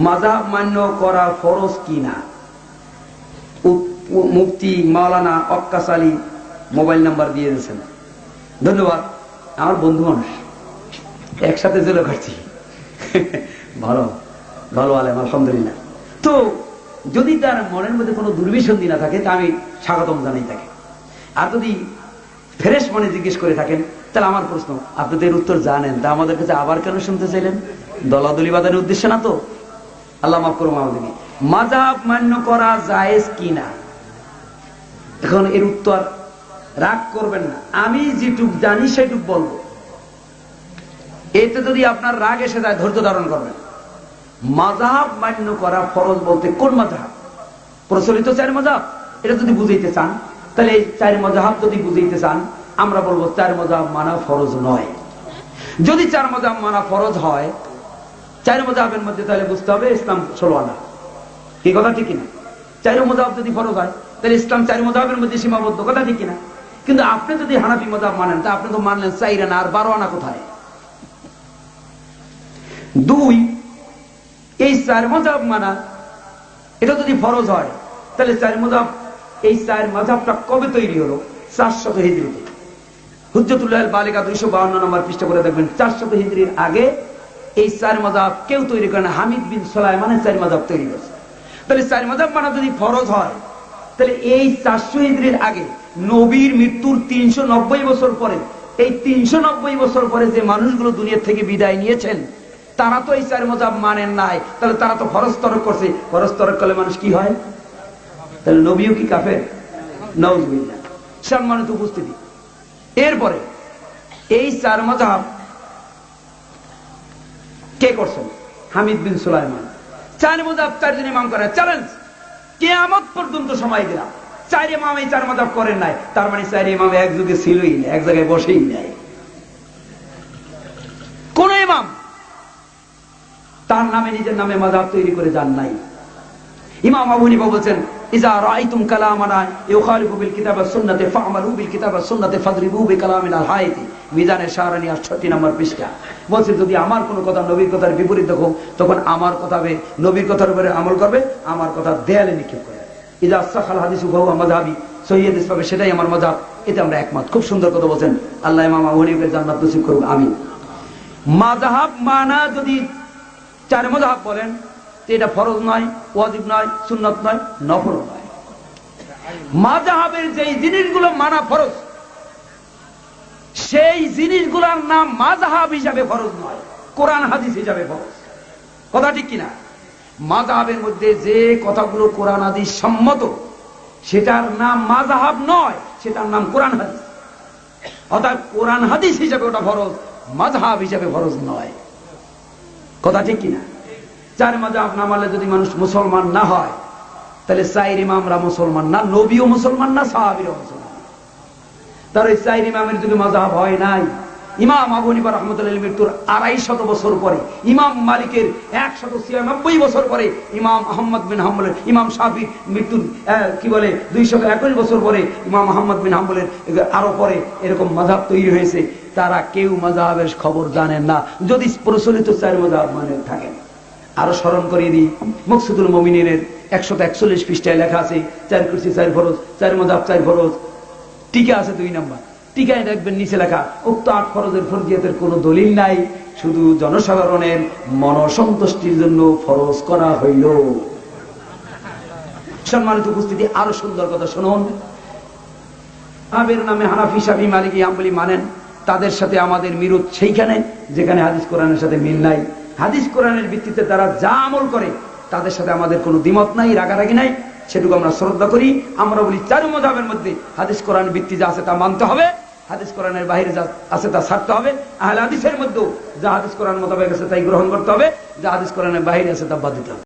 মাযহাব মান্য করা ফরজ কিনা? মুফতি মাওলানা ওয়াক্কাস আলী মোবাইল নাম্বার দিয়ে দিয়েছেন, ধন্যবাদ। আমার বন্ধু মানুষ, একসাথে জেলে কাটছি। ভালো ভালো আলেম, আলহামদুলিল্লাহ। তো যদি তার মনের মধ্যে কোনো দুর্বিসন্ধি না থাকে তা আমি স্বাগতম জানাই তাকে। আর যদি ফ্রেশ মনে জিজ্ঞেস করে থাকেন, তাহলে আমার প্রশ্ন, আপনি তো এর উত্তর জানেন, তা আমাদের কাছে আবার কেন শুনতে চাইলেন? দলাদলি বাঁধানোর উদ্দেশ্য না তো? আল্লাহ মাফ করুন আমাদেরকে। মাযহাব মান্য করা জায়েজ কিনা, এখন এর উত্তর রাগ করবেন না, আমি যেটুক জানি সেটুক বলবো। এতে যদি আপনার রাগ এসে যায়, ধৈর্য ধারণ করবেন। মাযহাব মান্য করা ফরজ বলতে কোন মাযহাব? প্রচলিত 4 মাযহাব, এটা যদি বুঝাইতে চান, তাহলে এই 4 মাযহাব যদি বুঝাইতে চান, আমরা বলবো 4 মাযহাব মানা ফরজ নয়। যদি 4 মাযহাব মানা ফরজ হয়, 4 মাযহাবের মধ্যে, তাহলে বুঝতে হবে ইসলাম 16 আনা। কি কথা ঠিক কিনা? 4 মাযহাব যদি ফরজ হয়, তাহলে ইসলাম 4 মাযহাবের মধ্যে সীমাবদ্ধ, কথা ঠিক কিনা? কিন্তু আপনি যদি হানাফি মাযহাব মানেন, তা আপনি তো মানলেন 4 আনা, আর 12 আনা কোথায়? 2, এই 4 মাযহাব মানা এটা যদি ফরজ হয়, তাহলে 4 মাযহাব, এই 4 মাযহাবটা কবে তৈরি হলো? 400 হিজরিতে। হুজ্জাতুল্লাহ আল বালিগা 252 নম্বর পৃষ্ঠা করে দেখবেন, 400 হিজরির আগে এই 4 মাযহাব কেউ তৈরি করে না। হামিদ বিন সুলাইমানের 4 মাযহাব তৈরি করেছে। তাহলে 4 মাযহাব মানা যদি ফরজ হয়, তাহলে এই 400 হিজরির আগে নবীর মৃত্যুর 390 বছর পরে, এই 390 বছর পরে যে মানুষগুলো দুনিয়া থেকে বিদায় নিয়েছেন, তারা তো এই 4 মাযহাব মানেন নাই। তাহলে তারা তো ফরজ তরক করছে। ফরজ তরক করলে মানুষ কি হয়? তাহলে নবীও কি কাফের? নাউজুবিল্লাহ। সম্মানিত উপস্থিতি, এরপরে এই 4 মাযহাব কে করছেন? হামিদ বিন সুলাইমান। 4 মাযহাব 4 জন ইমাম করে। চ্যালেঞ্জ, কিয়ামত পর্যন্ত সময় দিলাম, 4 ইমাম এই 4 মাযহাব করেন নাই, তার মানে 4 ইমাম এক যুগে ছিলই না, এক জায়গায় বসেই নাই। কোন ইমাম তার নামে, নিজের নামে মাযহাব তৈরি করে যান নাই। ইমাম আবু হানিফা বলেছেন, ইজা রাআইতুম কালামানা ইউখালিফু বিল কিতাব ওয়াস সুন্নাতি ফা'মালু বিল কিতাব ওয়াস সুন্নাতি ফাদরিবু বিকালামিল হায়াতি। মিজানে শাহরানি 68 নম্বর পৃষ্ঠা। বলছে, যদি আমার কোন কথা নবীর কথার বিপরীত দেখো, তখন আমার কথা হবে, নবীর কথার উপরে আমল করবে, আমার কথা দেয়ালে নিক্ষেপ করে। ইজা সাখাল হাদিসু ফাহুয়া মাযহাবি, সহিহ হাদিস পাবে, সেটাই আমার মাযহাব, এতে আমরা একমত। খুব সুন্দর কথা বলেন। আল্লাহ ইমাম আবু হানিফাকে জান্নাত নসিব করুক, আমিন। মাযহাব মানা যদি 4 মাযহাব বলেন, এটা ফরজ নয়, ওয়াজিব নয়, সুন্নাত নয়, নফল নয়। মাযহাবের যেই জিনিসগুলো মানা ফরজ, সেই জিনিসগুলোর নাম মাযহাব হিসাবে ফরজ নয়, কোরআন হাদিস হিসাবে ফরজ। কথা ঠিক কিনা? মাযহাবের মধ্যে যে কথাগুলো কোরআন হাদিস সম্মত, সেটার নাম মাযহাব নয়, সেটার নাম কোরআন হাদিস। অর্থাৎ কোরআন হাদিস হিসাবে ওটা ফরজ, মাযহাব হিসাবে ফরজ নয়। কথা ঠিক কিনা? 4 মাযহাব না মানলে যদি মানুষ মুসলমান না হয়, তাহলে 4 ইমামরা মুসলমান না, নবীও মুসলমান না, সাহাবীরাও মুসলমান না। তার এই 4 ইমামের যুগে মাযহাব হয় নাই। ইমাম আবু হানিফা রাহমাতুল্লাহ মৃত্যুর 250 বছর পরে, ইমাম মালিকের 196 বছর পরে, ইমাম আহমদ বিন হাম্বলের, ইমাম শাফির মৃত্যুর 221 বছর পরে, ইমাম আহমদ বিন হাম্বলের আরো পরে এরকম মাযহাব তৈরি হয়েছে। তারা কেউ মাযহাবের খবর জানেন না, যদি প্রচলিত 4 মাযহাব মানে থাকেন। আরো স্মরণ করিয়ে দিই, মকসুদুল মুমিনিনের 141 পৃষ্ঠায় লেখা আছে, 4 কুরসি 4 ফরজ, 4 মাযহাব 4 ফরজ। টিকা আছে 2 নম্বর, টিকায় দেখবেন নিচে লেখা, উক্ত 8 ফরজের ফরজিয়াতের কোনো দলিল নাই, শুধু জনসাধারণের মনসন্তুষ্টির জন্য ফরজ করা হইল। সম্মানিত উপস্থিতি, আরো সুন্দর কথা শুনুন। আবের নামে হানাফি, শাফি, মালিকি, হাম্বলি মানেন, তাদের সাথে আমাদের বিরোধ সেইখানে যেখানে হাদিস কোরআনের সাথে মিল নাই। হাদিস কোরআনের ভিত্তিতে তারা যা আমল করে, তাদের সাথে আমাদের কোনো দ্বিমত নাই, রাগারাগি নাই, সেটুকু আমরা শ্রদ্ধা করি। আমরা বলি 4 মাযহাবের মধ্যে হাদিস কোরআন ভিত্তি যা আছে তা মানতে হবে, হাদিস কোরআনের বাইরে যা আছে তা ছাড়তে হবে। আহলে হাদিসের মধ্যে যা হাদিস কোরআন মোতাবেক আছে তাই গ্রহণ করতে হবে, যা হাদিস কোরআনের বাইরে আছে তা বাদ দিতে হবে।